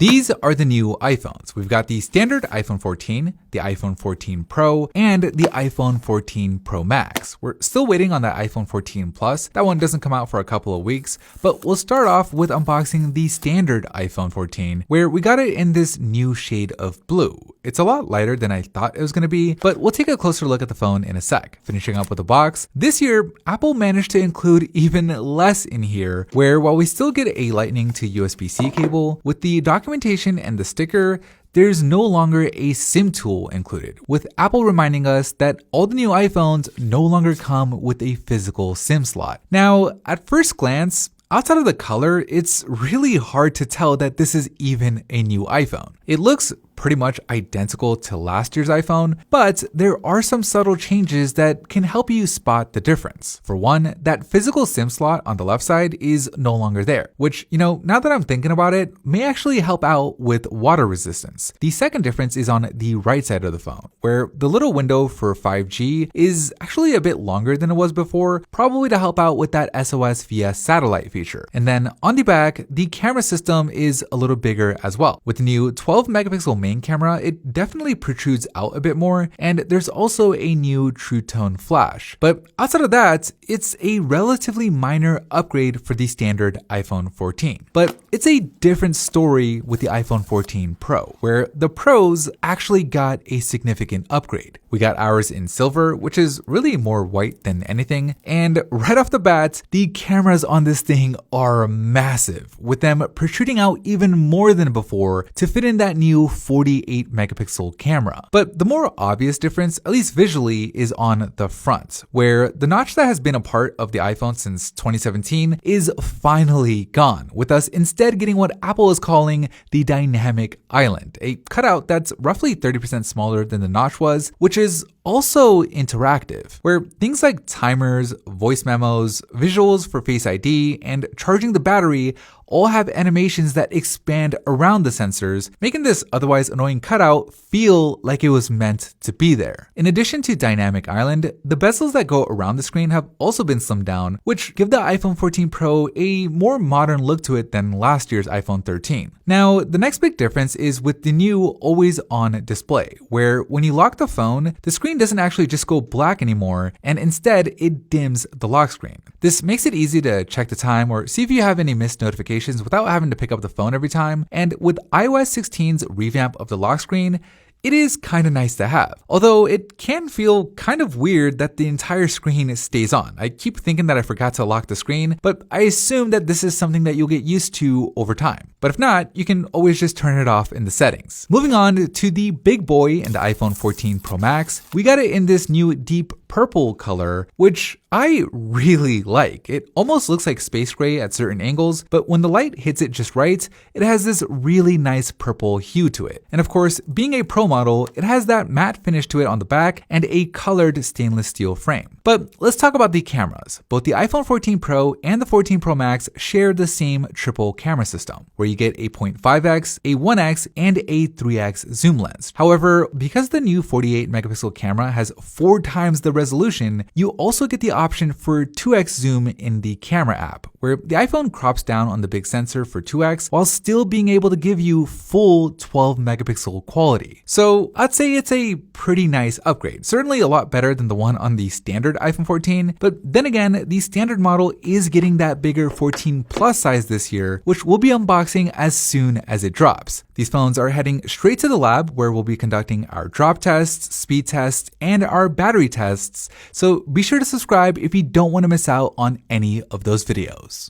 These are the new iPhones. We've got the standard iPhone 14, the iPhone 14 Pro, and the iPhone 14 Pro Max. We're still waiting on that iPhone 14 Plus. That one doesn't come out for a couple of weeks, but we'll start off with unboxing the standard iPhone 14, where we got it in this new shade of blue. It's a lot lighter than I thought it was going to be, but we'll take a closer look at the phone in a sec. Finishing up with the box, this year, Apple managed to include even less in here, where while we still get a Lightning to USB-C cable, with the documentation and the sticker, there's no longer a SIM tool included, with Apple reminding us that all the new iPhones no longer come with a physical SIM slot. Now, at first glance, outside of the color, it's really hard to tell that this is even a new iPhone. It looks pretty much identical to last year's iPhone, but there are some subtle changes that can help you spot the difference. For one, that physical SIM slot on the left side is no longer there, which, now that I'm thinking about it, may actually help out with water resistance. The second difference is on the right side of the phone, where the little window for 5G is actually a bit longer than it was before, probably to help out with that SOS via satellite feature. And then on the back, the camera system is a little bigger as well. With the new 12 megapixel main camera, it definitely protrudes out a bit more, and there's also a new True Tone flash. But outside of that, it's a relatively minor upgrade for the standard iPhone 14. But it's a different story with the iPhone 14 Pro, where the Pros actually got a significant upgrade. We got ours in silver, which is really more white than anything, and right off the bat, the cameras on this thing are massive, with them protruding out even more than before to fit in that new 48 megapixel camera. But the more obvious difference, at least visually, is on the front, where the notch that has been a part of the iPhone since 2017 is finally gone, with us instead getting what Apple is calling the dynamic island, a cutout that's roughly 30% smaller than the notch was, which is also interactive, where things like timers, voice memos, visuals for Face ID, and charging the battery all have animations that expand around the sensors, making this otherwise annoying cutout feel like it was meant to be there. In addition to Dynamic Island, the bezels that go around the screen have also been slimmed down, which give the iPhone 14 Pro a more modern look to it than last year's iPhone 13. Now, the next big difference is with the new always-on display, where when you lock the phone, the screen doesn't actually just go black anymore, and instead it dims the lock screen. This makes it easy to check the time or see if you have any missed notifications without having to pick up the phone every time, and with iOS 16's revamp of the lock screen, it is kind of nice to have, although it can feel kind of weird that the entire screen stays on. I keep thinking that I forgot to lock the screen, but I assume that this is something that you'll get used to over time. But if not, you can always just turn it off in the settings. Moving on to the big boy in the iPhone 14 Pro Max, we got it in this new deep purple color, which I really like. It almost looks like space gray at certain angles, but when the light hits it just right, it has this really nice purple hue to it. And of course, being a Pro model, it has that matte finish to it on the back and a colored stainless steel frame. But let's talk about the cameras. Both the iPhone 14 Pro and the 14 Pro Max share the same triple camera system, where you get a 0.5x, a 1x, and a 3x zoom lens. However, because the new 48 megapixel camera has 4 times the resolution, you also get the option for 2x zoom in the camera app, where the iPhone crops down on the big sensor for 2x while still being able to give you full 12 megapixel quality. So I'd say it's a pretty nice upgrade. Certainly a lot better than the one on the standard iPhone 14, but then again, the standard model is getting that bigger 14 Plus size this year, which we'll be unboxing as soon as it drops. These phones are heading straight to the lab, where we'll be conducting our drop tests, speed tests, and our battery tests, so be sure to subscribe if you don't want to miss out on any of those videos.